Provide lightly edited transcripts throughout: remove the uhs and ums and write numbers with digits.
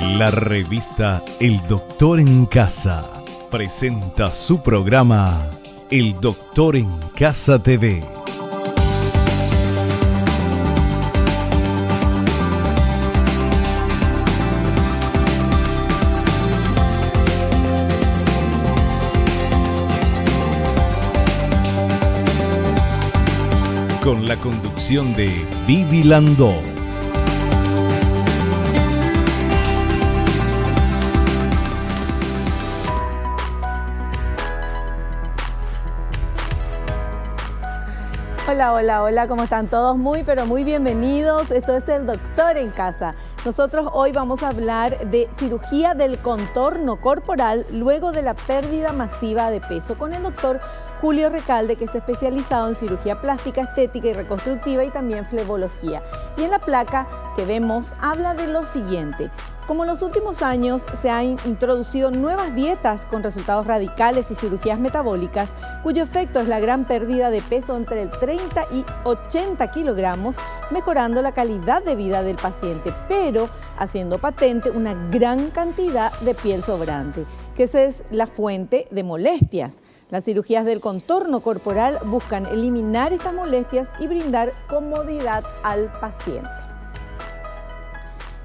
La revista El Doctor en Casa presenta su programa El Doctor en Casa TV. Con la conducción de Vivi Landó. Hola, ¿cómo están todos? Muy bienvenidos. Esto es El Doctor en Casa. Nosotros hoy vamos a hablar de cirugía del contorno corporal luego de la pérdida masiva de peso con el doctor Julio Recalde, que es especializado en cirugía plástica, estética y reconstructiva y también flebología. Y en la placa que vemos habla de lo siguiente. Como en los últimos años se han introducido nuevas dietas con resultados radicales y cirugías metabólicas, cuyo efecto es la gran pérdida de peso entre el 30 y 80 kilogramos, mejorando la calidad de vida del paciente, pero haciendo patente una gran cantidad de piel sobrante, que esa es la fuente de molestias. Las cirugías del contorno corporal buscan eliminar estas molestias y brindar comodidad al paciente.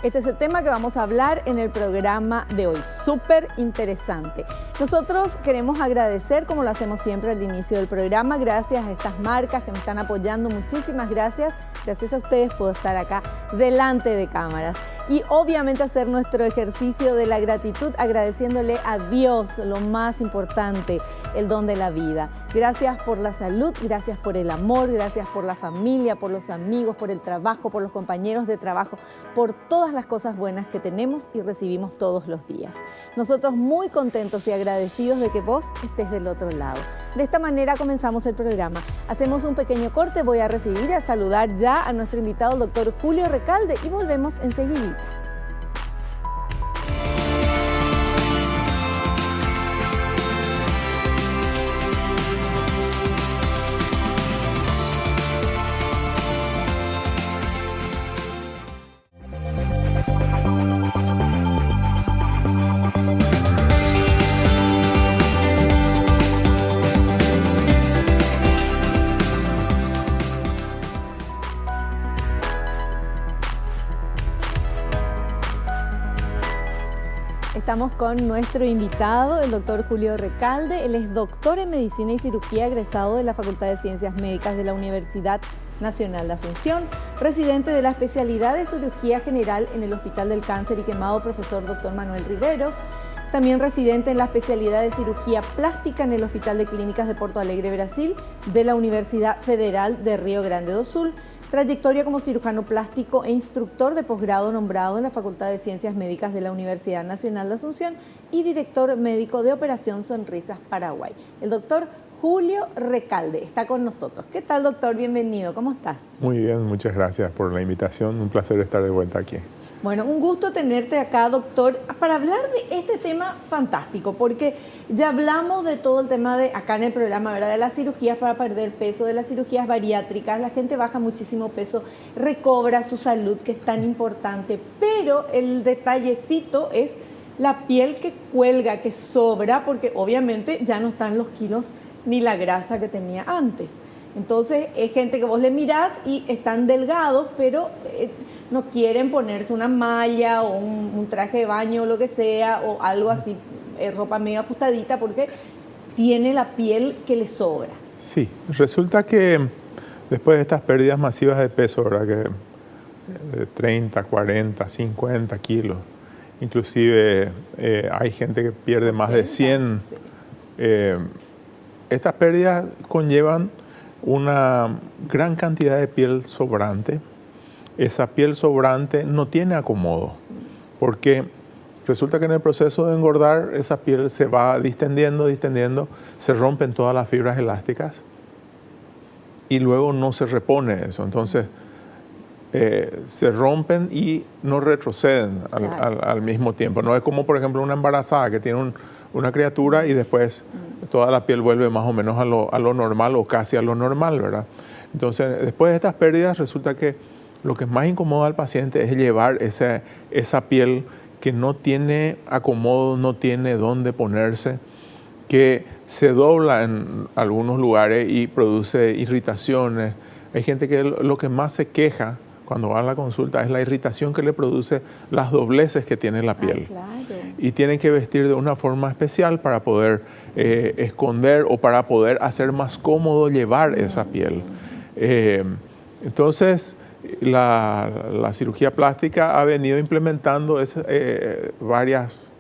Este es el tema que vamos a hablar en el programa de hoy, súper interesante. Nosotros queremos agradecer, como lo hacemos siempre al inicio del programa, gracias a estas marcas que me están apoyando, muchísimas gracias. Gracias a ustedes puedo estar acá delante de cámaras. Y obviamente hacer nuestro ejercicio de la gratitud agradeciéndole a Dios, lo más importante, el don de la vida. Gracias por la salud, gracias por el amor, gracias por la familia, por los amigos, por el trabajo, por los compañeros de trabajo, por todas las cosas buenas que tenemos y recibimos todos los días. Nosotros muy contentos y agradecidos de que vos estés del otro lado. De esta manera comenzamos el programa. Hacemos un pequeño corte, voy a recibir y a saludar ya a nuestro invitado, el doctor Julio Recalde, y volvemos enseguida. Estamos con nuestro invitado, el doctor Julio Recalde. Él es doctor en Medicina y Cirugía, egresado de la Facultad de Ciencias Médicas de la Universidad Nacional de Asunción, residente de la especialidad de Cirugía General en el Hospital del Cáncer y Quemado, profesor Dr. Manuel Riveros. También residente en la especialidad de Cirugía Plástica en el Hospital de Clínicas de Porto Alegre, Brasil, de la Universidad Federal de Río Grande do Sul. Trayectoria como cirujano plástico e instructor de posgrado nombrado en la Facultad de Ciencias Médicas de la Universidad Nacional de Asunción y director médico de Operación Sonrisas Paraguay. El doctor Julio Recalde está con nosotros. ¿Qué tal, doctor? Bienvenido. ¿Cómo estás? Muy bien, muchas gracias por la invitación. Un placer estar de vuelta aquí. Bueno, un gusto tenerte acá, doctor, para hablar de este tema fantástico, porque ya hablamos de todo el tema de acá en el programa, ¿verdad? De las cirugías para perder peso, de las cirugías bariátricas, la gente baja muchísimo peso, recobra su salud, que es tan importante, pero el detallecito es la piel que cuelga, que sobra, porque obviamente ya no están los kilos ni la grasa que tenía antes. Entonces, es gente que vos le mirás y están delgados, pero no quieren ponerse una malla o un traje de baño o lo que sea, o algo así, ropa medio ajustadita, porque tiene la piel que le sobra. Sí, resulta que después de estas pérdidas masivas de peso, ¿verdad? Que de 30, 40, 50 kilos, inclusive hay gente que pierde 80, más de 100. Sí. Estas pérdidas conllevan una gran cantidad de piel sobrante. Esa piel sobrante no tiene acomodo, porque resulta que en el proceso de engordar esa piel se va distendiendo, se rompen todas las fibras elásticas y luego no se repone eso. Entonces se rompen y no retroceden al mismo tiempo. No es como, por ejemplo, una embarazada que tiene una criatura y después toda la piel vuelve más o menos a lo normal o casi a lo normal, ¿verdad? Entonces, después de estas pérdidas, resulta que lo que más incomoda al paciente es llevar esa piel que no tiene acomodo, no tiene dónde ponerse, que se dobla en algunos lugares y produce irritaciones. Hay gente que lo que más se queja cuando va a la consulta es la irritación que le produce las dobleces que tiene la piel. Claro. Y tienen que vestir de una forma especial para poder esconder o para poder hacer más cómodo llevar esa piel. Entonces, la cirugía plástica ha venido implementando varias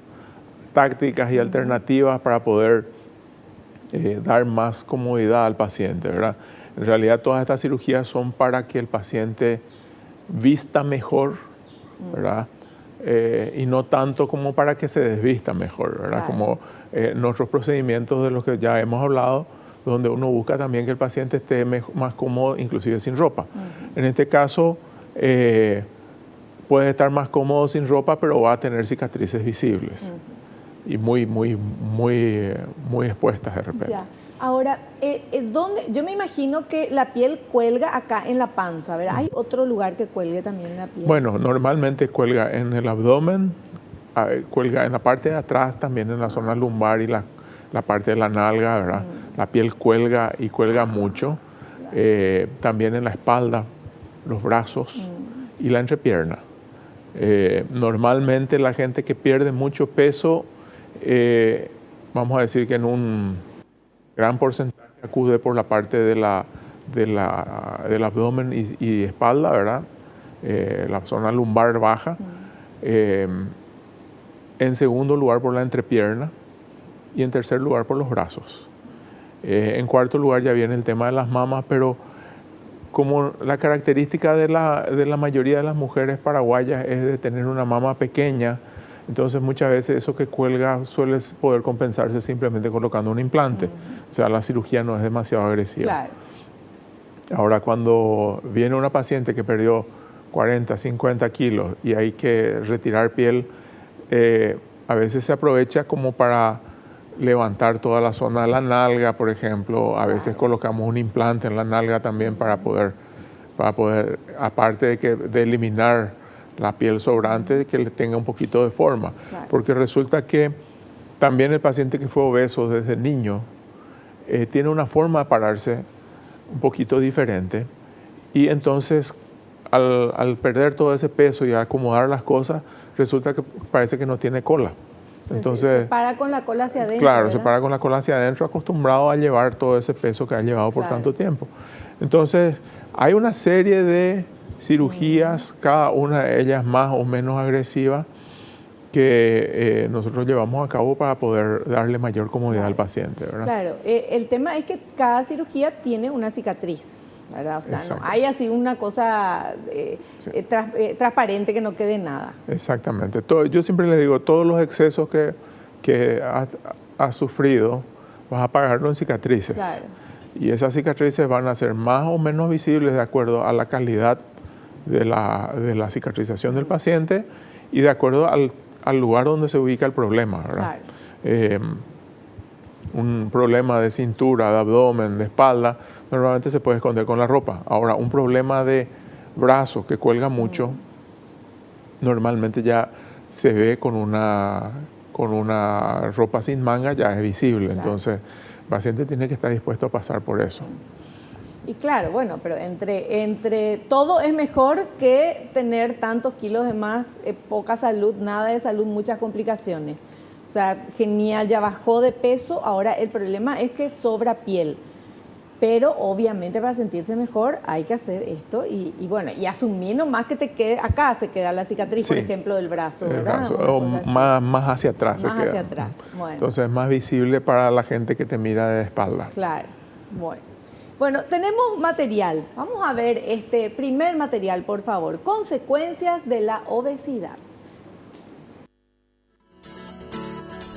tácticas y alternativas para poder dar más comodidad al paciente, ¿verdad? En realidad todas estas cirugías son para que el paciente vista mejor, ¿verdad? Y no tanto como para que se desvista mejor, ¿verdad? Claro. Como nuestros procedimientos de los que ya hemos hablado, donde uno busca también que el paciente esté más cómodo, inclusive sin ropa. En este caso, puede estar más cómodo sin ropa, pero va a tener cicatrices visibles y muy expuestas de repente. Ya. Ahora, yo me imagino que la piel cuelga acá en la panza, ¿verdad? ¿Hay otro lugar que cuelgue también en la piel? Bueno, normalmente cuelga en el abdomen, cuelga en la parte de atrás, también en la zona lumbar y la parte de la nalga, ¿verdad? La piel cuelga y cuelga mucho. También en la espalda, los brazos y la entrepierna. Normalmente la gente que pierde mucho peso, vamos a decir que en un gran porcentaje acude por la parte del abdomen y espalda, ¿verdad? La zona lumbar baja. En segundo lugar por la entrepierna y en tercer lugar por los brazos. En cuarto lugar ya viene el tema de las mamas, pero como la característica de la mayoría de las mujeres paraguayas es de tener una mama pequeña, entonces muchas veces eso que cuelga suele poder compensarse simplemente colocando un implante. O sea, la cirugía no es demasiado agresiva. Claro. Ahora, cuando viene una paciente que perdió 40, 50 kilos y hay que retirar piel, a veces se aprovecha como para levantar toda la zona de la nalga, por ejemplo. A veces colocamos un implante en la nalga también para poder aparte de eliminar la piel sobrante, que le tenga un poquito de forma. Claro. Porque resulta que también el paciente que fue obeso desde niño tiene una forma de pararse un poquito diferente y entonces al perder todo ese peso y acomodar las cosas, resulta que parece que no tiene cola. Entonces, se para con la cola hacia adentro. Claro, ¿verdad? se para con la cola hacia adentro, acostumbrado a llevar todo ese peso que ha llevado por tanto tiempo. Entonces, hay una serie de cirugías, cada una de ellas más o menos agresivas, que nosotros llevamos a cabo para poder darle mayor comodidad al paciente, ¿verdad? Claro, el tema es que cada cirugía tiene una cicatriz, ¿verdad? O sea, no hay así una cosa transparente que no quede nada. Exactamente. Yo siempre les digo, todos los excesos que has sufrido, vas a pagarlo en cicatrices. Claro. Y esas cicatrices van a ser más o menos visibles de acuerdo a la calidad de la cicatrización del paciente y de acuerdo al lugar donde se ubica el problema, ¿verdad? Claro. Un problema de cintura, de abdomen, de espalda, normalmente se puede esconder con la ropa. Ahora, un problema de brazo que cuelga mucho, normalmente ya se ve con una ropa sin manga, ya es visible. Claro. Entonces, el paciente tiene que estar dispuesto a pasar por eso. Y claro, bueno, pero entre todo es mejor que tener tantos kilos de más, poca salud, nada de salud, muchas complicaciones. O sea, genial, ya bajó de peso, ahora el problema es que sobra piel. Pero obviamente para sentirse mejor hay que hacer esto y bueno, y asumir nomás que te quede, acá se queda la cicatriz, por ejemplo, del brazo, ¿verdad? Brazo, o más hacia atrás más se queda. Hacia atrás, bueno. Entonces es más visible para la gente que te mira de espalda. Claro, bueno, tenemos material. Vamos a ver este primer material, por favor. Consecuencias de la obesidad.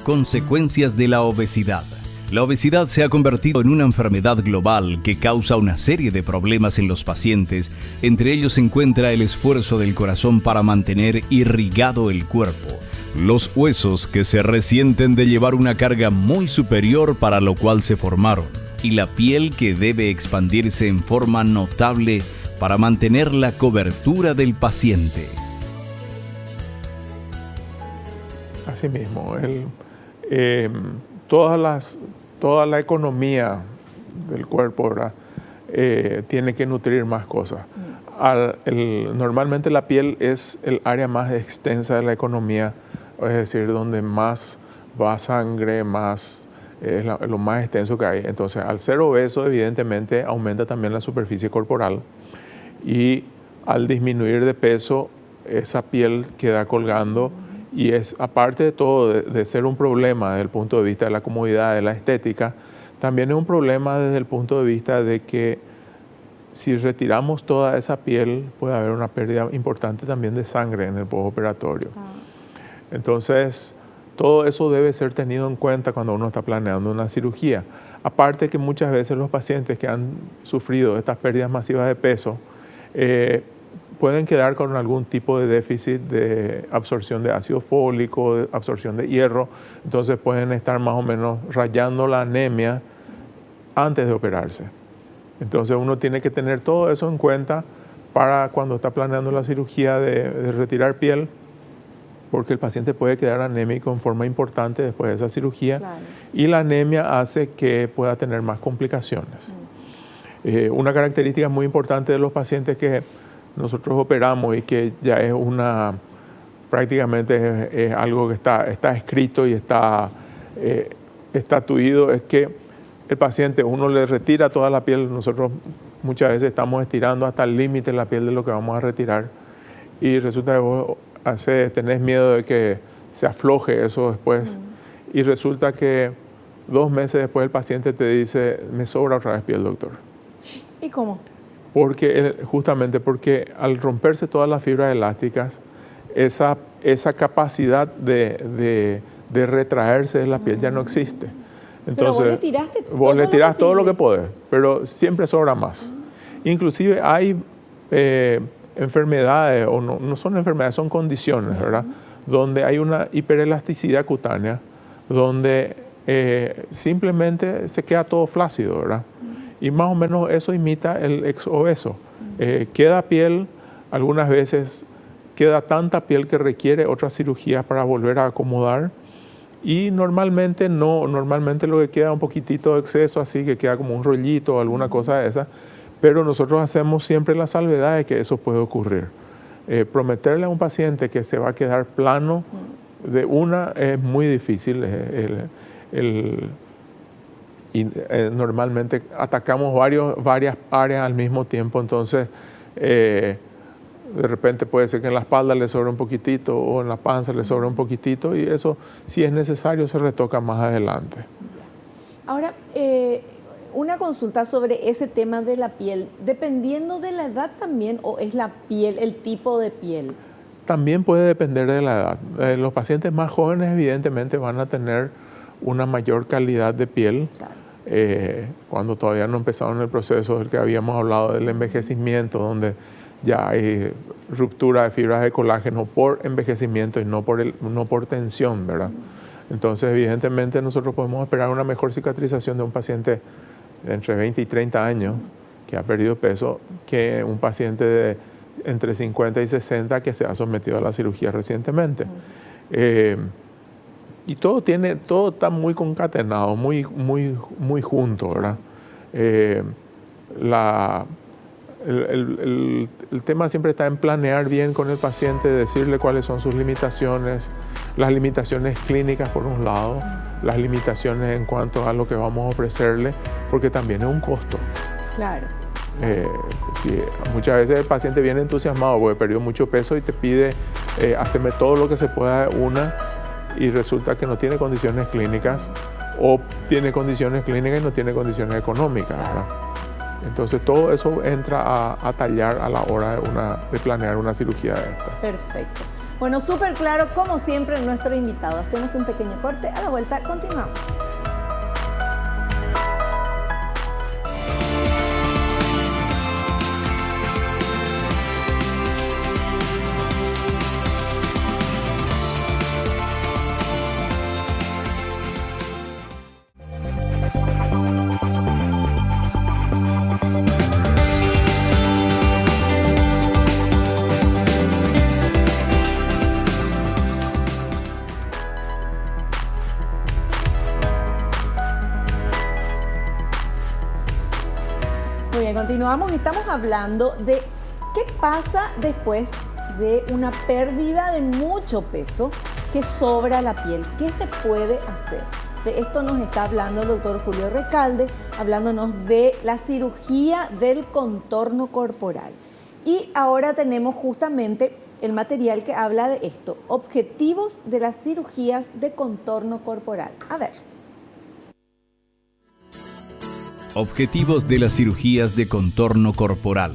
Consecuencias de la obesidad. La obesidad se ha convertido en una enfermedad global que causa una serie de problemas en los pacientes. Entre ellos se encuentra el esfuerzo del corazón para mantener irrigado el cuerpo, los huesos que se resienten de llevar una carga muy superior para lo cual se formaron, y la piel que debe expandirse en forma notable para mantener la cobertura del paciente. Así mismo. Toda la economía del cuerpo, ¿verdad? Tiene que nutrir más cosas. Normalmente la piel es el área más extensa de la economía, es decir, donde más va sangre, es lo más extenso que hay. Entonces, al ser obeso, evidentemente, aumenta también la superficie corporal y al disminuir de peso, esa piel queda colgando y es, aparte de todo, de ser un problema desde el punto de vista de la comodidad, de la estética, también es un problema desde el punto de vista de que si retiramos toda esa piel, puede haber una pérdida importante también de sangre en el postoperatorio. Entonces, todo eso debe ser tenido en cuenta cuando uno está planeando una cirugía. Aparte que muchas veces los pacientes que han sufrido estas pérdidas masivas de peso pueden quedar con algún tipo de déficit de absorción de ácido fólico, de absorción de hierro, entonces pueden estar más o menos rayando la anemia antes de operarse. Entonces uno tiene que tener todo eso en cuenta para cuando está planeando la cirugía de retirar piel, porque el paciente puede quedar anémico en forma importante después de esa cirugía, claro. Y la anemia hace que pueda tener más complicaciones. Una característica muy importante de los pacientes que nosotros operamos y que ya es prácticamente es algo que está escrito y está estatuido, es que el paciente, uno le retira toda la piel, nosotros muchas veces estamos estirando hasta el límite la piel de lo que vamos a retirar y resulta que vos tenés miedo de que se afloje eso después y resulta que 2 meses después el paciente te dice, me sobra otra vez piel, doctor. ¿Y cómo? Justamente porque al romperse todas las fibras elásticas, esa capacidad de retraerse de la piel ya no existe. Entonces, pero vos le tiraste todo lo que podés, pero siempre sobra más. Inclusive hay enfermedades, o no son enfermedades, son condiciones, ¿verdad? Donde hay una hiperelasticidad cutánea, donde simplemente se queda todo flácido, ¿verdad? Y más o menos eso imita el exobeso. Queda piel, algunas veces queda tanta piel que requiere otra cirugía para volver a acomodar. Y normalmente lo que queda un poquitito de exceso, así que queda como un rollito o alguna cosa de esa. Pero nosotros hacemos siempre la salvedad de que eso puede ocurrir. Prometerle a un paciente que se va a quedar plano de una es muy difícil. Normalmente atacamos varias áreas al mismo tiempo, entonces de repente puede ser que en la espalda le sobre un poquitito o en la panza le sobre un poquitito y eso, si es necesario, se retoca más adelante. Ahora, una consulta sobre ese tema de la piel, dependiendo de la edad también, o es la piel, el tipo de piel. También puede depender de la edad. Los pacientes más jóvenes evidentemente van a tener una mayor calidad de piel. Claro. Cuando todavía no empezaron el proceso del que habíamos hablado del envejecimiento, donde ya hay ruptura de fibras de colágeno por envejecimiento y no por tensión, ¿verdad? Entonces, evidentemente, nosotros podemos esperar una mejor cicatrización de un paciente de entre 20 y 30 años que ha perdido peso que un paciente de entre 50 y 60 que se ha sometido a la cirugía recientemente. Y todo está muy concatenado, muy junto, ¿verdad? El tema siempre está en planear bien con el paciente, decirle cuáles son sus limitaciones, las limitaciones clínicas por un lado, las limitaciones en cuanto a lo que vamos a ofrecerle, porque también es un costo. Claro. Muchas veces el paciente viene entusiasmado porque perdió mucho peso y te pide hacerme todo lo que se pueda de una y resulta que no tiene condiciones clínicas o tiene condiciones clínicas y no tiene condiciones económicas, ¿verdad? Entonces todo eso entra a tallar a la hora de planear una cirugía de esta. Perfecto. Bueno, súper claro, como siempre, nuestro invitado. Hacemos un pequeño corte, a la vuelta continuamos. continuamos. Estamos hablando de qué pasa después de una pérdida de mucho peso que sobra la piel. ¿Qué se puede hacer? De esto nos está hablando el doctor Julio Recalde, hablándonos de la cirugía del contorno corporal. Y ahora tenemos justamente el material que habla de esto, objetivos de las cirugías de contorno corporal. A ver. Objetivos de las cirugías de contorno corporal.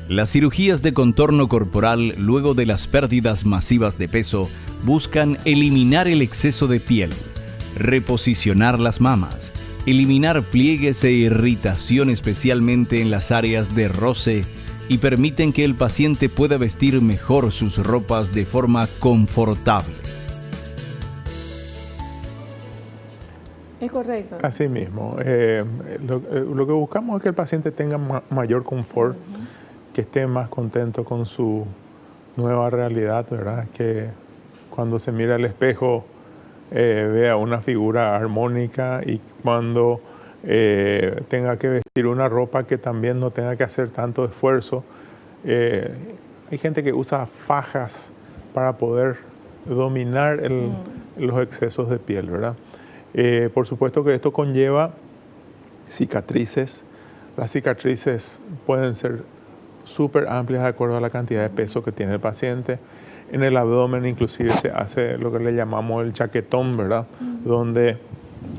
Las cirugías de contorno corporal, luego de las pérdidas masivas de peso, buscan eliminar el exceso de piel, reposicionar las mamas, eliminar pliegues e irritación especialmente en las áreas de roce y permiten que el paciente pueda vestir mejor sus ropas de forma confortable. Es correcto. Así mismo. Lo que buscamos es que el paciente tenga mayor confort, que esté más contento con su nueva realidad, ¿verdad? Que cuando se mira al espejo vea una figura armónica y cuando tenga que vestir una ropa que también no tenga que hacer tanto esfuerzo. Hay gente que usa fajas para poder dominar los excesos de piel, ¿verdad? Por supuesto que esto conlleva cicatrices. Las cicatrices pueden ser súper amplias de acuerdo a la cantidad de peso que tiene el paciente. En el abdomen inclusive se hace lo que le llamamos el chaquetón, ¿verdad? Donde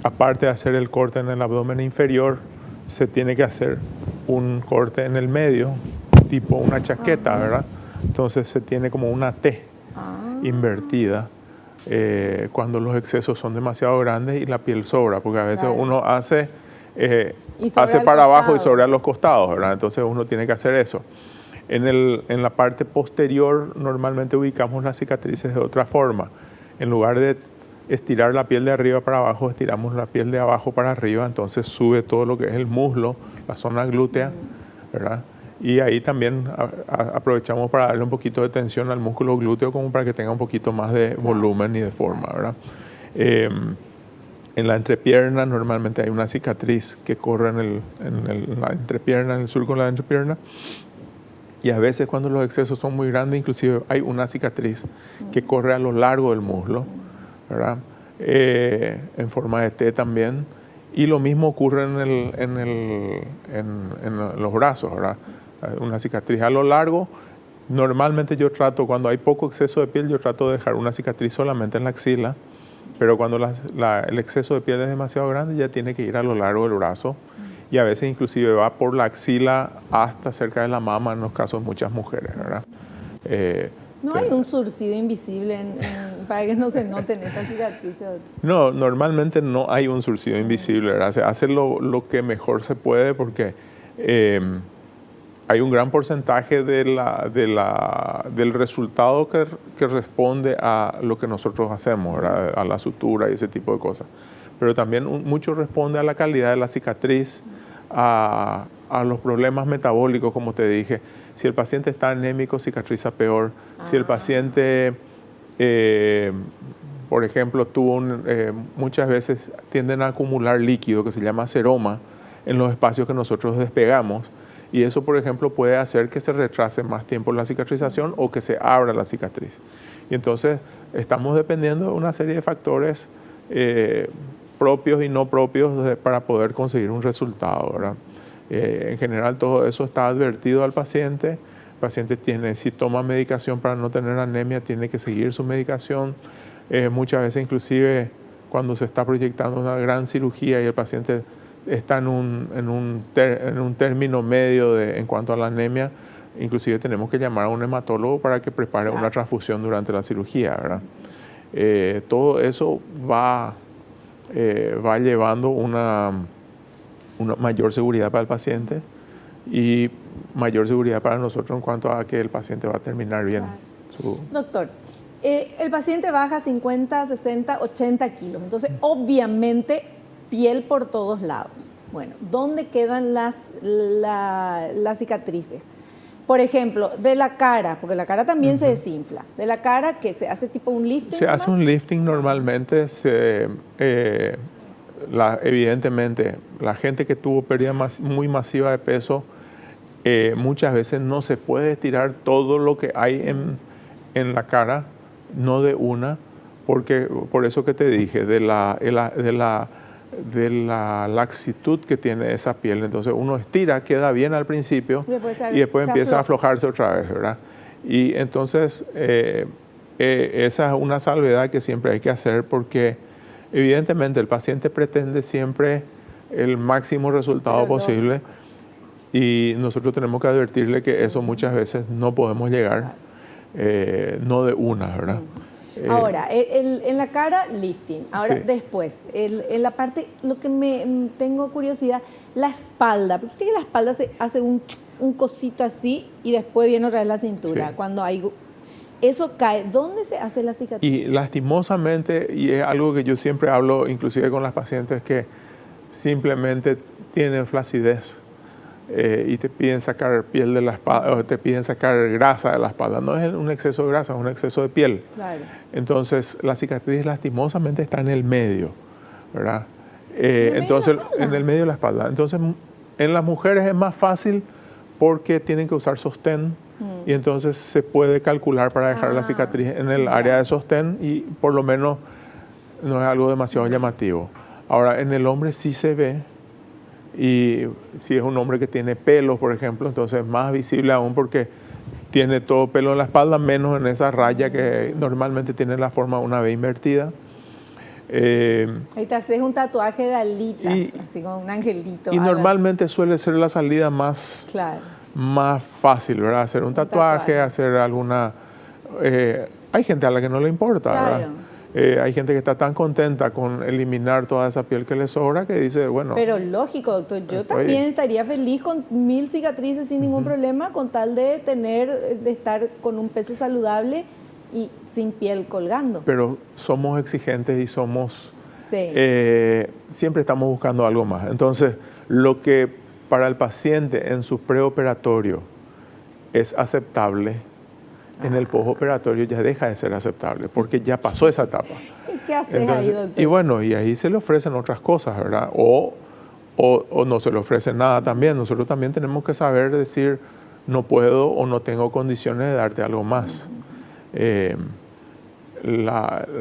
aparte de hacer el corte en el abdomen inferior, se tiene que hacer un corte en el medio, tipo una chaqueta, ¿verdad? Entonces se tiene como una T invertida cuando los excesos son demasiado grandes y la piel sobra, porque a veces uno hace para abajo y sobra a los costados, ¿verdad? Entonces uno tiene que hacer eso. En la parte posterior normalmente ubicamos las cicatrices de otra forma. En lugar de estirar la piel de arriba para abajo, estiramos la piel de abajo para arriba, entonces sube todo lo que es el muslo, la zona glútea, ¿verdad? Y ahí también aprovechamos para darle un poquito de tensión al músculo glúteo como para que tenga un poquito más de volumen y de forma, ¿verdad? En la entrepierna normalmente hay una cicatriz que corre en la entrepierna, en el surco de la entrepierna. Y a veces cuando los excesos son muy grandes, inclusive hay una cicatriz que corre a lo largo del muslo, ¿verdad? En forma de T también. Y lo mismo ocurre en los brazos, ¿verdad? Una cicatriz a lo largo. Normalmente yo trato, cuando hay poco exceso de piel, yo trato de dejar una cicatriz solamente en la axila. Pero cuando el exceso de piel es demasiado grande, ya tiene que ir a lo largo del brazo. Y a veces inclusive va por la axila hasta cerca de la mama, en los casos de muchas mujeres, ¿verdad? ¿No hay un surcido invisible para que no se noten estas cicatrices? No, normalmente no hay un surcido invisible, ¿verdad? Se hace lo que mejor se puede porque hay un gran porcentaje del resultado que responde a lo que nosotros hacemos, ¿verdad? A la sutura y ese tipo de cosas. Pero también mucho responde a la calidad de la cicatriz, a los problemas metabólicos, como te dije. Si el paciente está anémico, cicatriza peor. Si el paciente, por ejemplo, muchas veces tienden a acumular líquido que se llama seroma en los espacios que nosotros despegamos. Y eso, por ejemplo, puede hacer que se retrase más tiempo la cicatrización o que se abra la cicatriz. Y entonces estamos dependiendo de una serie de factores propios y no propios para poder conseguir un resultado, ¿verdad? En general todo eso está advertido al paciente. El paciente si toma medicación para no tener anemia, tiene que seguir su medicación. Muchas veces inclusive cuando se está proyectando una gran cirugía y el paciente está en un término medio en cuanto a la anemia, inclusive tenemos que llamar a un hematólogo para que prepare una transfusión durante la cirugía, ¿verdad? Todo eso va llevando una mayor seguridad para el paciente y mayor seguridad para nosotros en cuanto a que el paciente va a terminar bien. Doctor, el paciente baja 50, 60, 80 kilos, entonces obviamente piel por todos lados. Bueno, ¿dónde quedan las cicatrices? Por ejemplo, de la cara, porque la cara también se desinfla. De la cara, ¿qué se hace tipo un lifting? Se hace un lifting normalmente. Evidentemente, la gente que tuvo pérdida muy masiva de peso muchas veces no se puede estirar todo lo que hay en la cara, no de una, porque por eso que te dije, de la laxitud que tiene esa piel. Entonces uno estira, queda bien al principio y después empieza a aflojarse otra vez, ¿verdad? Y entonces esa es una salvedad que siempre hay que hacer, porque evidentemente el paciente pretende siempre el máximo resultado posible, y nosotros tenemos que advertirle que eso muchas veces no podemos llegar, no de una, ¿verdad? Ahora, en la cara, lifting. Ahora, Sí. después, en la parte, lo que tengo curiosidad, la espalda. Porque viste que la espalda se hace un cosito así y después viene otra vez la cintura. Sí. Cuando eso cae, ¿dónde se hace la cicatriz? Y lastimosamente, y es algo que yo siempre hablo inclusive con las pacientes que simplemente tienen flacidez y te piden sacar piel de la espalda, o te piden sacar grasa de la espalda. No es un exceso de grasa, es un exceso de piel. Claro. Entonces, la cicatriz lastimosamente está en el medio, ¿verdad? ¿En el medio de la Entonces, espalda? en el medio de la espalda. Entonces, en las mujeres es más fácil porque tienen que usar sostén, y entonces se puede calcular para dejar la cicatriz en el área de sostén, y por lo menos no es algo demasiado llamativo. Ahora, en el hombre sí se ve, y si es un hombre que tiene pelos, por ejemplo, entonces es más visible aún, porque tiene todo pelo en la espalda, menos en esa raya que normalmente tiene la forma de una V invertida. Ahí te haces un tatuaje de alitas, así como un angelito. Y normalmente suele ser la salida Claro. más fácil, ¿verdad? Hacer un tatuaje, hacer alguna... hay gente a la que no le importa, Claro. ¿verdad? Hay gente que está tan contenta con eliminar toda esa piel que le sobra que dice, bueno... Pero lógico, doctor, yo Oye. también estaría feliz con 1000 cicatrices sin ningún problema, con tal de estar con un peso saludable y sin piel colgando. Pero somos exigentes y somos... Sí. Siempre estamos buscando algo más. Entonces, lo que para el paciente en su preoperatorio es aceptable, en el postoperatorio ya deja de ser aceptable, porque ya pasó esa etapa. ¿Y qué haces Entonces, ahí, doctor? y bueno, y ahí se le ofrecen otras cosas, ¿verdad? O no se le ofrece nada también. Nosotros también tenemos que saber decir, no puedo o no tengo condiciones de darte algo más.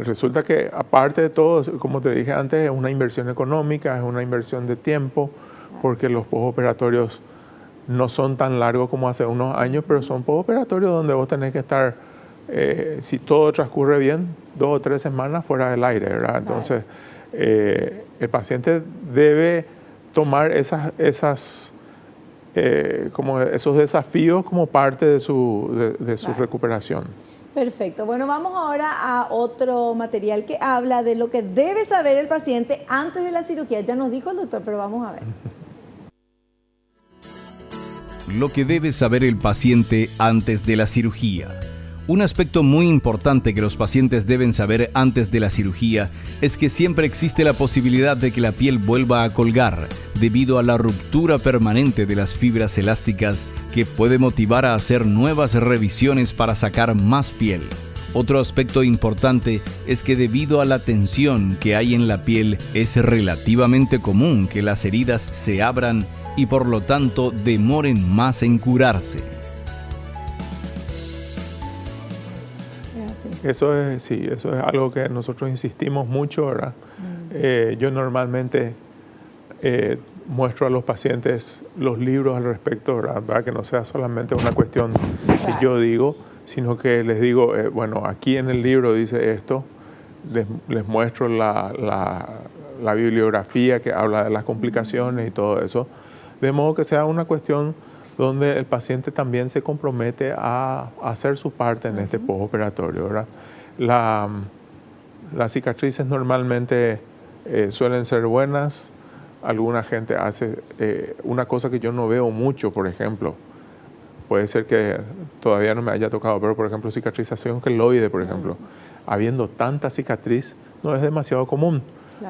Resulta que aparte de todo, como te dije antes, es una inversión económica, es una inversión de tiempo, porque los postoperatorios no son tan largos como hace unos años, pero son postoperatorios donde vos tenés que estar, si todo transcurre bien, 2 o 3 semanas fuera del aire, ¿verdad? Entonces, el paciente debe tomar esos desafíos como parte de su recuperación. Perfecto. Bueno, vamos ahora a otro material que habla de lo que debe saber el paciente antes de la cirugía. Ya nos dijo el doctor, pero vamos a ver. Lo que debe saber el paciente antes de la cirugía. Un aspecto muy importante que los pacientes deben saber antes de la cirugía es que siempre existe la posibilidad de que la piel vuelva a colgar debido a la ruptura permanente de las fibras elásticas, que puede motivar a hacer nuevas revisiones para sacar más piel. Otro aspecto importante es que debido a la tensión que hay en la piel, es relativamente común que las heridas se abran y por lo tanto demoren más en curarse. Eso es algo que nosotros insistimos mucho, ¿verdad? Yo normalmente muestro a los pacientes los libros al respecto, ¿verdad? Para que no sea solamente una cuestión que yo digo, sino que les digo, bueno, aquí en el libro dice esto, les muestro la bibliografía que habla de las complicaciones y todo eso, de modo que sea una cuestión donde el paciente también se compromete a hacer su parte en este postoperatorio, ¿verdad? Las cicatrices normalmente suelen ser buenas. Alguna gente hace una cosa que yo no veo mucho, por ejemplo. Puede ser que todavía no me haya tocado, pero por ejemplo cicatrización queloide, por ejemplo. Habiendo tanta cicatriz, no es demasiado común,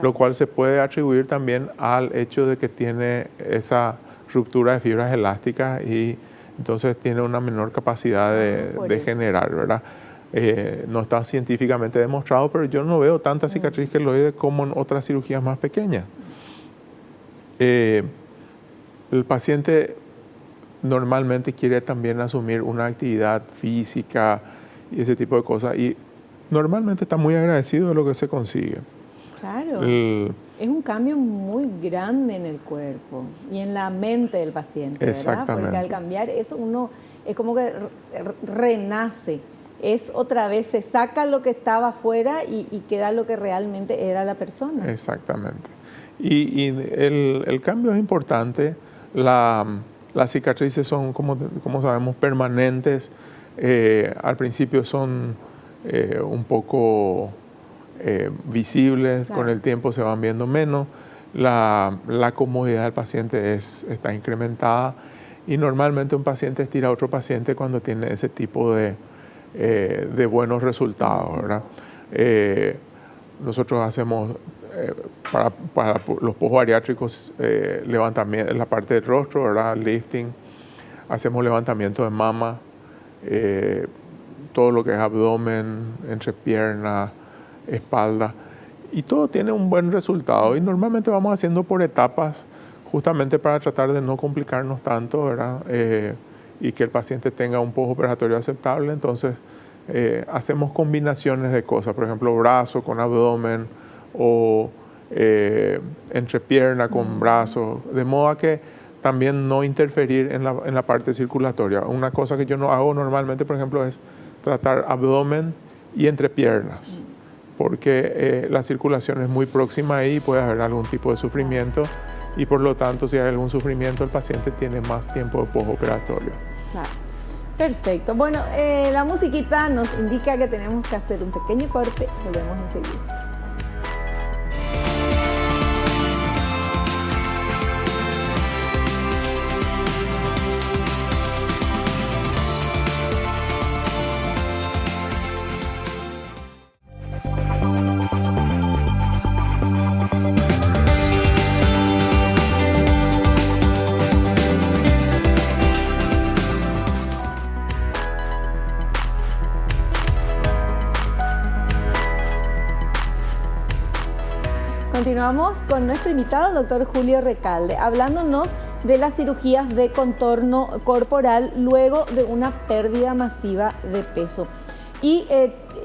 lo cual se puede atribuir también al hecho de que tiene esa ruptura de fibras elásticas y entonces tiene una menor capacidad de generar, ¿verdad? No está científicamente demostrado, pero yo no veo tanta cicatriz queloide como en otras cirugías más pequeñas. El paciente normalmente quiere también asumir una actividad física y ese tipo de cosas. Y normalmente está muy agradecido de lo que se consigue. Claro. Es un cambio muy grande en el cuerpo y en la mente del paciente, ¿verdad? Exactamente. Porque al cambiar eso uno es como que renace. Es otra vez, se saca lo que estaba afuera y queda lo que realmente era la persona. Exactamente. Y el cambio es importante. Las cicatrices son, como sabemos, permanentes. Al principio son un poco visibles, Claro. con el tiempo se van viendo menos. La comodidad del paciente está incrementada y normalmente un paciente estira a otro paciente cuando tiene ese tipo de buenos resultados, ¿verdad? Nosotros hacemos para los posbariátricos levantamiento en la parte del rostro, ¿verdad? Lifting, hacemos levantamiento de mama, todo lo que es abdomen, entrepierna, espalda, y todo tiene un buen resultado. Y normalmente vamos haciendo por etapas, justamente para tratar de no complicarnos tanto, ¿verdad? Y que el paciente tenga un postoperatorio aceptable. Entonces, hacemos combinaciones de cosas, por ejemplo, brazo con abdomen o entrepierna con brazo, de modo a que también no interferir en la parte circulatoria. Una cosa que yo no hago normalmente, por ejemplo, es tratar abdomen y entrepiernas, porque la circulación es muy próxima ahí y puede haber algún tipo de sufrimiento y por lo tanto si hay algún sufrimiento el paciente tiene más tiempo de postoperatorio. Claro. Perfecto. Bueno, la musiquita nos indica que tenemos que hacer un pequeño corte. Volvemos enseguida. Continuamos con nuestro invitado, doctor Julio Recalde, hablándonos de las cirugías de contorno corporal luego de una pérdida masiva de peso. Y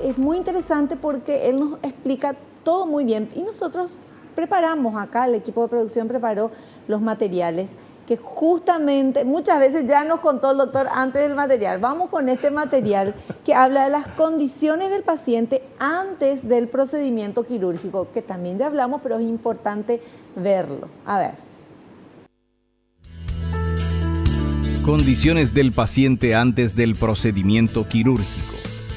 es muy interesante porque él nos explica todo muy bien. Y nosotros preparamos acá, el equipo de producción preparó los materiales que justamente, muchas veces ya nos contó el doctor antes del material. Vamos con este material que habla de las condiciones del paciente antes del procedimiento quirúrgico, que también ya hablamos, pero es importante verlo. A ver. Condiciones del paciente antes del procedimiento quirúrgico.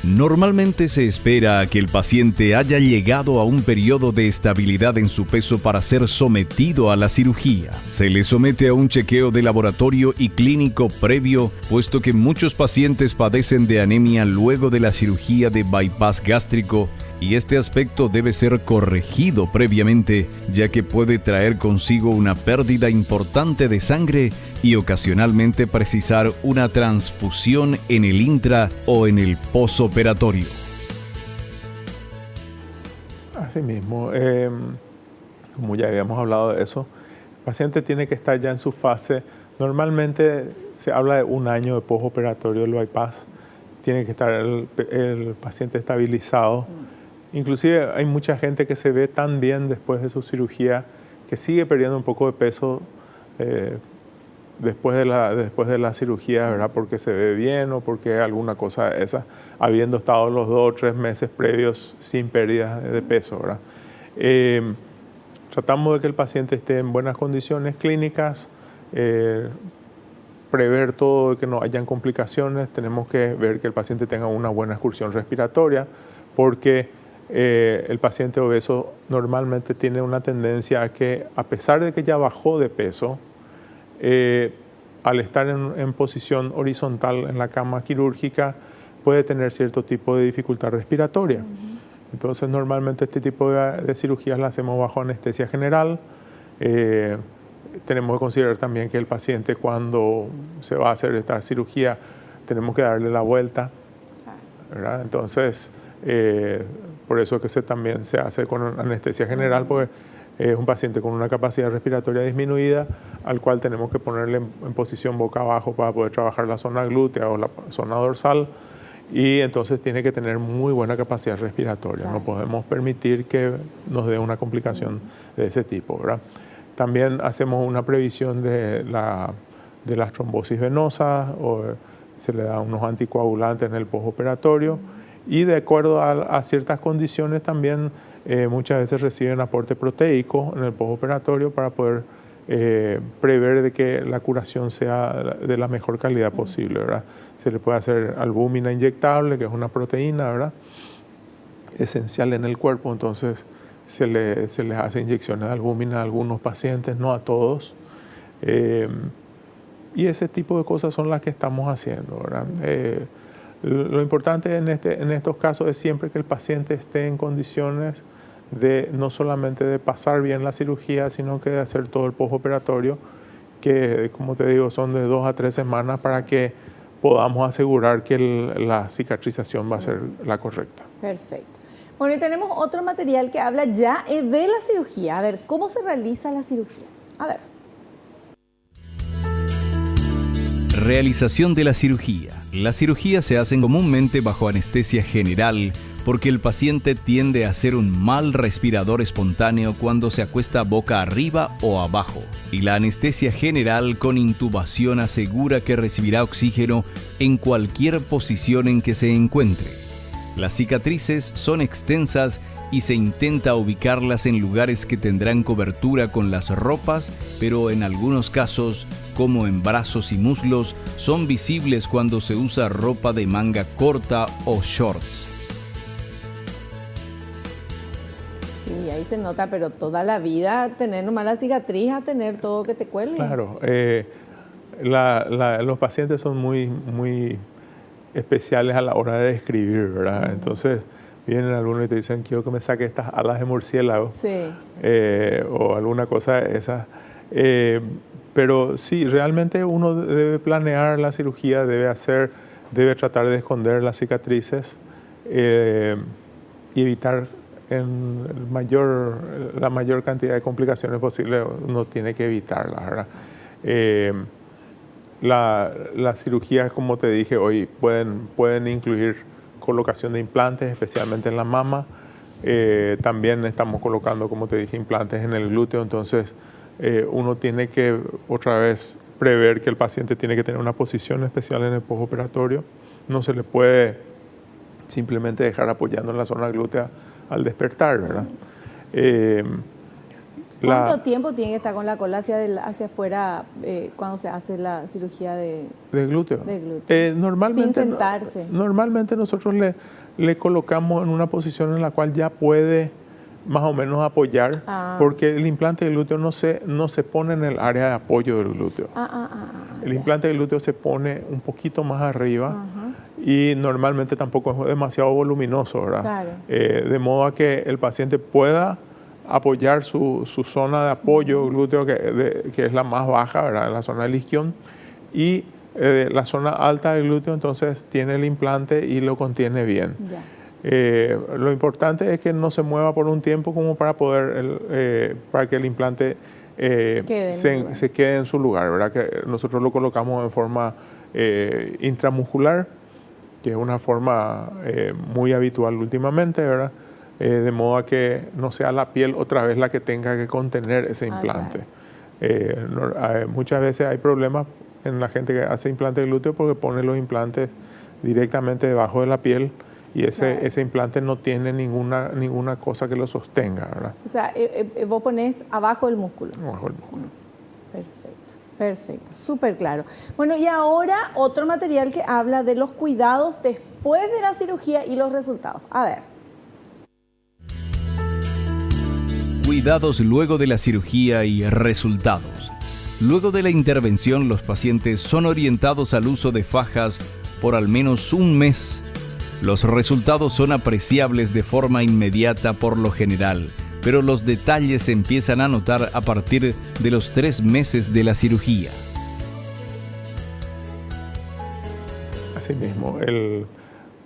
Normalmente se espera a que el paciente haya llegado a un periodo de estabilidad en su peso para ser sometido a la cirugía. Se le somete a un chequeo de laboratorio y clínico previo, puesto que muchos pacientes padecen de anemia luego de la cirugía de bypass gástrico, y este aspecto debe ser corregido previamente, ya que puede traer consigo una pérdida importante de sangre y ocasionalmente precisar una transfusión en el intra o en el posoperatorio. Asimismo, como ya habíamos hablado de eso, el paciente tiene que estar ya en su fase. Normalmente se habla de un año de postoperatorio del bypass. Tiene que estar el paciente estabilizado. Inclusive hay mucha gente que se ve tan bien después de su cirugía que sigue perdiendo un poco de peso después de la cirugía, ¿verdad? Porque se ve bien o porque alguna cosa de esa, habiendo estado los 2 o 3 meses previos sin pérdida de peso, ¿verdad? Tratamos de que el paciente esté en buenas condiciones clínicas, prever todo, de que no hayan complicaciones. Tenemos que ver que el paciente tenga una buena excursión respiratoria, porque el paciente obeso normalmente tiene una tendencia a que, a pesar de que ya bajó de peso, al estar en posición horizontal en la cama quirúrgica, puede tener cierto tipo de dificultad respiratoria. Entonces, normalmente este tipo de cirugías las hacemos bajo anestesia general. Tenemos que considerar también que el paciente, cuando se va a hacer esta cirugía, tenemos que darle la vuelta, ¿verdad? Entonces, por eso es que también se hace con anestesia general, porque Es un paciente con una capacidad respiratoria disminuida, al cual tenemos que ponerle en posición boca abajo para poder trabajar la zona glútea o la zona dorsal, y entonces tiene que tener muy buena capacidad respiratoria. Claro. No podemos permitir que nos dé una complicación de ese tipo, ¿verdad? También hacemos una previsión de las trombosis venosas, o se le da unos anticoagulantes en el postoperatorio, y de acuerdo a ciertas condiciones también muchas veces reciben aporte proteico en el postoperatorio para poder prever de que la curación sea de la mejor calidad posible, ¿verdad? Se le puede hacer albúmina inyectable, que es una proteína, ¿verdad?, esencial en el cuerpo. Entonces se les hace inyecciones de albúmina a algunos pacientes, no a todos. Y ese tipo de cosas son las que estamos haciendo, ¿verdad? Lo importante en estos casos es siempre que el paciente esté en condiciones de no solamente de pasar bien la cirugía, sino que de hacer todo el postoperatorio, que, como te digo, son de 2 a 3 semanas para que podamos asegurar que la cicatrización va a ser la correcta. Perfecto. Bueno, y tenemos otro material que habla ya de la cirugía. A ver, ¿cómo se realiza la cirugía? A ver. Realización de la cirugía. Las cirugías se hacen comúnmente bajo anestesia general porque el paciente tiende a ser un mal respirador espontáneo cuando se acuesta boca arriba o abajo. Y la anestesia general con intubación asegura que recibirá oxígeno en cualquier posición en que se encuentre. Las cicatrices son extensas y se intenta ubicarlas en lugares que tendrán cobertura con las ropas, pero en algunos casos, como en brazos y muslos, son visibles cuando se usa ropa de manga corta o shorts. Sí, ahí se nota, pero toda la vida tener nomás la cicatriz a tener todo que te cuelgue. Claro, los pacientes son muy especiales a la hora de describir, ¿verdad? Entonces vienen algunos y te dicen, quiero que me saque estas alas de murciélago, sí, o alguna cosa de esas. Pero sí, realmente uno debe planear la cirugía, debe tratar de esconder las cicatrices y evitar la mayor cantidad de complicaciones posibles. Uno tiene que evitarlas, ¿verdad? Las cirugías, como te dije hoy, pueden incluir colocación de implantes, especialmente en la mama. También estamos colocando, como te dije, implantes en el glúteo. Entonces uno tiene que otra vez prever que el paciente tiene que tener una posición especial en el postoperatorio. No se le puede simplemente dejar apoyando en la zona glútea al despertar, ¿verdad? ¿Cuánto tiempo tiene que estar con la cola hacia afuera cuando se hace la cirugía de glúteo? De glúteo. Normalmente, sin sentarse. Normalmente nosotros le colocamos en una posición en la cual ya puede más o menos apoyar, porque el implante del glúteo no se pone en el área de apoyo del glúteo. El implante del glúteo se pone un poquito más arriba y normalmente tampoco es demasiado voluminoso, ¿verdad? Claro. De modo a que el paciente pueda apoyar su zona de apoyo glúteo, que es la más baja, ¿verdad?, la zona del isquion, y la zona alta del glúteo entonces tiene el implante y lo contiene bien. Ya. Lo importante es que no se mueva por un tiempo como para que el implante se quede en su lugar, ¿verdad? Que nosotros lo colocamos en forma intramuscular, que es una forma muy habitual últimamente, ¿verdad? De modo a que no sea la piel otra vez la que tenga que contener ese implante. Claro. Muchas veces hay problemas en la gente que hace implante de glúteo porque pone los implantes directamente debajo de la piel y ese implante no tiene ninguna cosa que lo sostenga, ¿verdad? O sea, vos ponés abajo el músculo. Abajo el músculo. Perfecto, súper claro. Bueno, y ahora otro material que habla de los cuidados después de la cirugía y los resultados. A ver. Cuidados luego de la cirugía y resultados. Luego de la intervención, los pacientes son orientados al uso de fajas por al menos un mes. Los resultados son apreciables de forma inmediata por lo general, pero los detalles se empiezan a notar a partir de los 3 meses de la cirugía. Así mismo,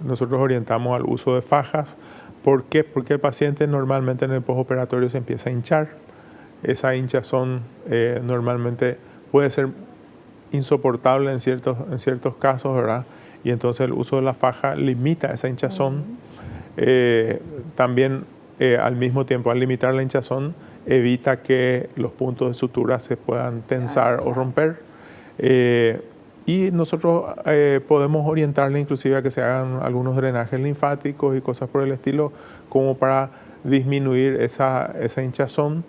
nosotros orientamos al uso de fajas. ¿Por qué? Porque el paciente normalmente en el postoperatorio se empieza a hinchar esa hinchazón normalmente puede ser insoportable en ciertos casos, ¿verdad? Y entonces el uso de la faja limita esa hinchazón. También al mismo tiempo, al limitar la hinchazón, evita que los puntos de sutura se puedan tensar o romper. Y nosotros podemos orientarle inclusive a que se hagan algunos drenajes linfáticos y cosas por el estilo, como para disminuir esa hinchazón.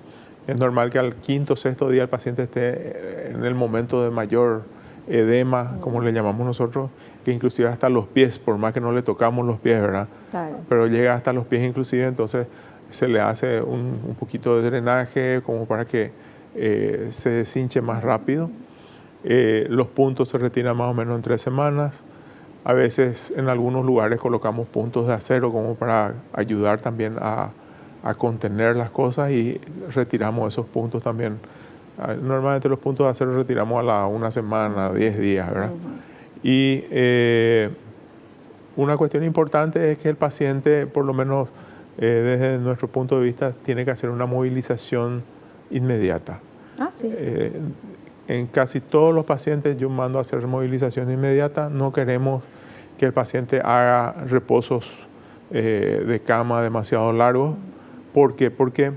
Es normal que al quinto o sexto día el paciente esté en el momento de mayor edema, como le llamamos nosotros, que inclusive hasta los pies, por más que no le tocamos los pies, ¿verdad? Claro. Pero llega hasta los pies inclusive, entonces se le hace un poquito de drenaje como para que se deshinche más rápido. Los puntos se retiran más o menos en 3 semanas. A veces en algunos lugares colocamos puntos de acero como para ayudar también a contener las cosas, y retiramos esos puntos también. Normalmente los puntos de acero retiramos a la 1 semana, 10 días, ¿verdad? Y una cuestión importante es que el paciente, por lo menos desde nuestro punto de vista, tiene que hacer una movilización inmediata. Sí. En casi todos los pacientes yo mando a hacer movilización inmediata. No queremos que el paciente haga reposos de cama demasiado largos. ¿Por qué? Porque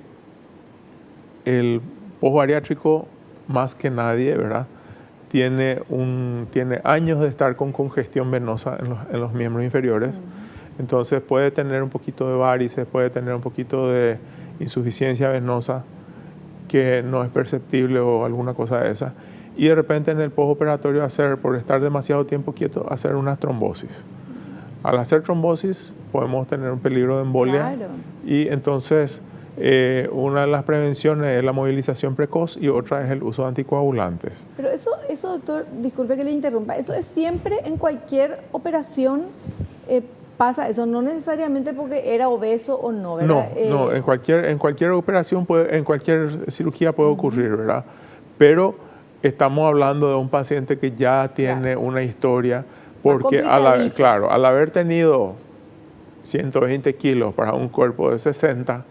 el posbariátrico, más que nadie, ¿verdad?, tiene años de estar con congestión venosa en los miembros inferiores. Entonces puede tener un poquito de varices, puede tener un poquito de insuficiencia venosa que no es perceptible o alguna cosa de esa. Y de repente en el postoperatorio por estar demasiado tiempo quieto, hacer una trombosis. Al hacer trombosis podemos tener un peligro de embolia. Claro. Y entonces una de las prevenciones es la movilización precoz y otra es el uso de anticoagulantes. Pero eso, doctor, disculpe que le interrumpa, ¿eso es siempre en cualquier operación pasa eso? No necesariamente porque era obeso o no, ¿verdad? No, en cualquier operación, en cualquier cirugía puede ocurrir, ¿verdad? Pero estamos hablando de un paciente que ya tiene una historia, porque al haber tenido 120 kilos para un cuerpo de 60,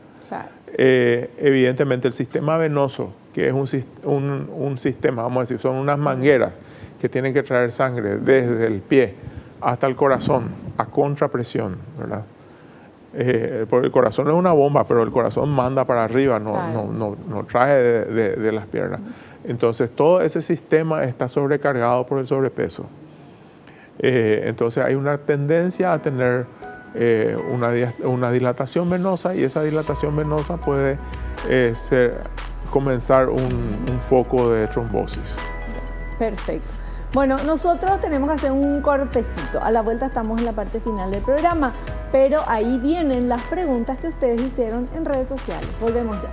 evidentemente el sistema venoso, que es un sistema, vamos a decir, son unas mangueras que tienen que traer sangre desde el pie hasta el corazón a contrapresión, ¿verdad? Porque el corazón es una bomba, pero el corazón manda para arriba, no trae de las piernas. Entonces todo ese sistema está sobrecargado por el sobrepeso. Entonces hay una tendencia a tener una dilatación venosa, y esa dilatación venosa puede comenzar un foco de trombosis. Perfecto. Bueno, nosotros tenemos que hacer un cortecito. A la vuelta estamos en la parte final del programa, pero ahí vienen las preguntas que ustedes hicieron en redes sociales. Volvemos ya.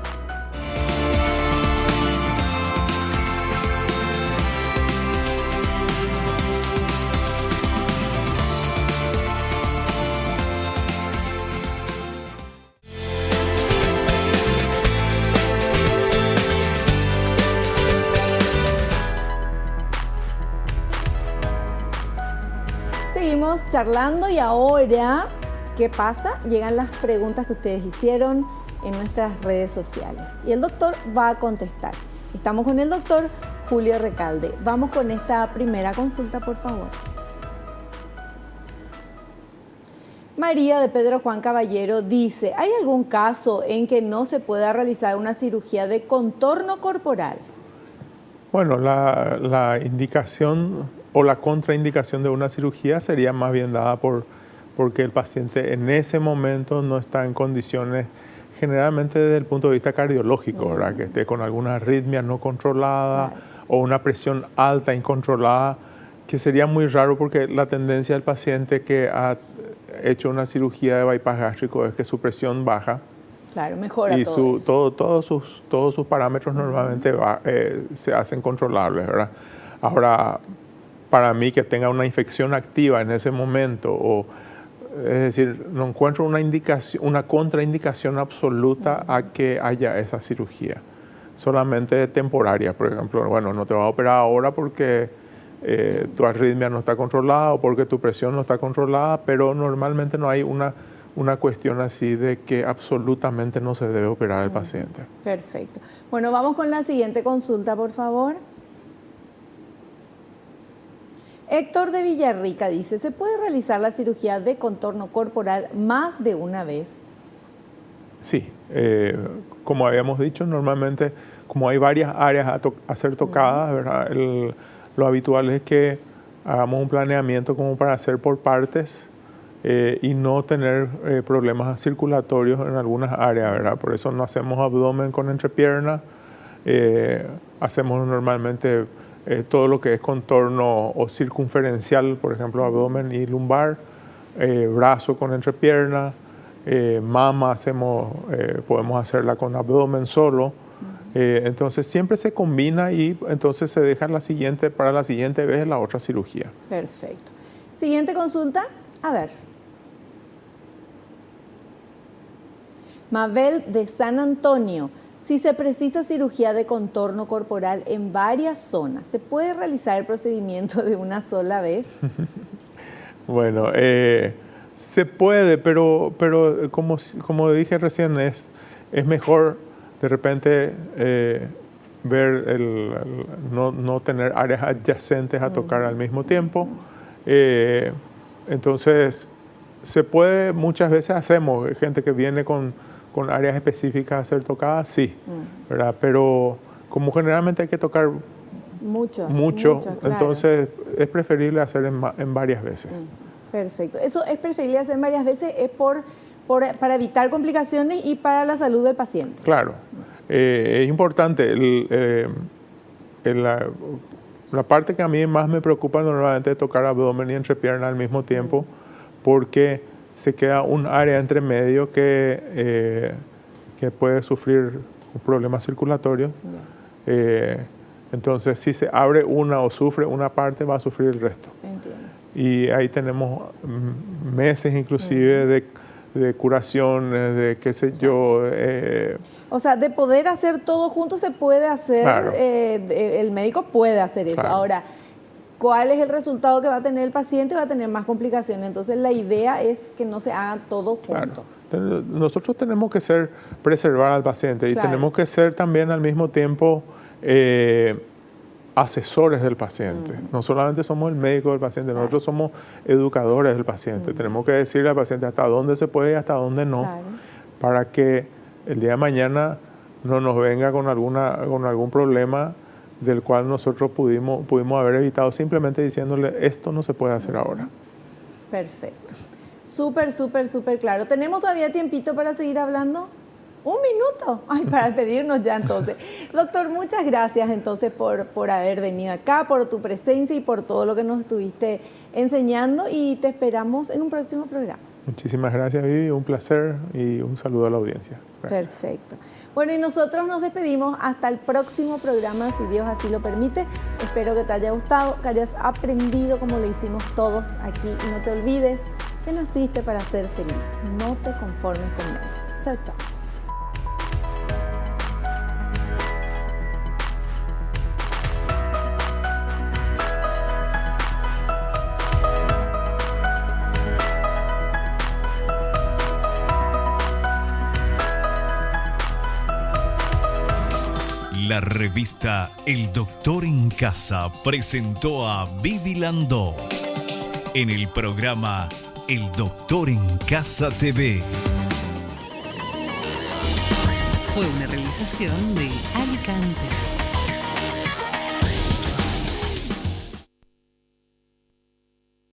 Seguimos charlando y ahora, ¿qué pasa? Llegan las preguntas que ustedes hicieron en nuestras redes sociales y el doctor va a contestar. Estamos con el doctor Julio Recalde. Vamos con esta primera consulta, por favor. María de Pedro Juan Caballero dice, ¿hay algún caso en que no se pueda realizar una cirugía de contorno corporal? Bueno, la indicación o la contraindicación de una cirugía sería más bien dada porque el paciente en ese momento no está en condiciones, generalmente desde el punto de vista cardiológico, ¿verdad? Que esté con alguna arritmia no controlada o una presión alta incontrolada, que sería muy raro porque la tendencia del paciente que ha hecho una cirugía de bypass gástrico es que su presión baja. Claro, mejora y todos sus parámetros normalmente se hacen controlables, ¿verdad? Ahora, para mí que tenga una infección activa en ese momento, es decir, no encuentro una contraindicación absoluta a que haya esa cirugía, solamente temporaria. Por ejemplo, bueno, no te vas a operar ahora porque tu arritmia no está controlada o porque tu presión no está controlada, pero normalmente no hay una cuestión así de que absolutamente no se debe operar al paciente. Perfecto. Bueno, vamos con la siguiente consulta, por favor. Héctor de Villarrica dice, ¿se puede realizar la cirugía de contorno corporal más de una vez? Sí, como habíamos dicho, normalmente como hay varias áreas a ser tocadas, ¿verdad? Lo habitual es que hagamos un planeamiento como para hacer por partes y no tener problemas circulatorios en algunas áreas, ¿verdad? Por eso no hacemos abdomen con entrepierna, hacemos normalmente todo lo que es contorno o circunferencial, por ejemplo, abdomen y lumbar, brazo con entrepierna, mama podemos hacerla con abdomen solo. Entonces siempre se combina y entonces se deja para la siguiente vez la otra cirugía. Perfecto. Siguiente consulta. A ver. Mabel de San Antonio. Si se precisa cirugía de contorno corporal en varias zonas, ¿se puede realizar el procedimiento de una sola vez? Bueno, se puede, pero como dije recién, es mejor de repente ver no tener áreas adyacentes a tocar al mismo tiempo. Entonces, se puede, muchas veces hacemos, gente que viene con áreas específicas a ser tocadas, sí, ¿verdad? Pero como generalmente hay que tocar mucho, claro. Entonces es preferible hacer en varias veces. Perfecto. Eso es preferible hacer varias veces, es para evitar complicaciones y para la salud del paciente. Claro. Es importante. La parte que a mí más me preocupa normalmente es tocar abdomen y entrepierna al mismo tiempo, porque se queda un área entre medio que puede sufrir problemas circulatorios. Entonces, si se abre una o sufre una parte, va a sufrir el resto. Entiendo. Y ahí tenemos meses inclusive de curaciones, de qué sé yo. O sea, de poder hacer todo junto se puede hacer, Claro. El médico puede hacer eso. Claro. Ahora, ¿cuál es el resultado que va a tener el paciente? Va a tener más complicaciones. Entonces, la idea es que no se haga todo junto. Claro. Nosotros tenemos que preservar al paciente Claro. y tenemos que ser también al mismo tiempo asesores del paciente. No solamente somos el médico del paciente, Claro. nosotros somos educadores del paciente. Tenemos que decirle al paciente hasta dónde se puede y hasta dónde no, Claro. para que el día de mañana no nos venga con algún problema del cual nosotros pudimos haber evitado simplemente diciéndole esto no se puede hacer ahora. Perfecto. Súper claro. ¿Tenemos todavía tiempito para seguir hablando? ¿Un minuto? Ay, para despedirnos ya entonces. Doctor, muchas gracias entonces por haber venido acá, por tu presencia y por todo lo que nos estuviste enseñando, y te esperamos en un próximo programa. Muchísimas gracias, Vivi, un placer y un saludo a la audiencia. Gracias. Perfecto. Bueno, y nosotros nos despedimos hasta el próximo programa, si Dios así lo permite. Espero que te haya gustado, que hayas aprendido como lo hicimos todos aquí, y no te olvides que naciste para ser feliz. No te conformes con menos. Chao, chao. La revista El Doctor en Casa presentó a Vivi Landó en el programa El Doctor en Casa TV. Fue una realización de Alicante.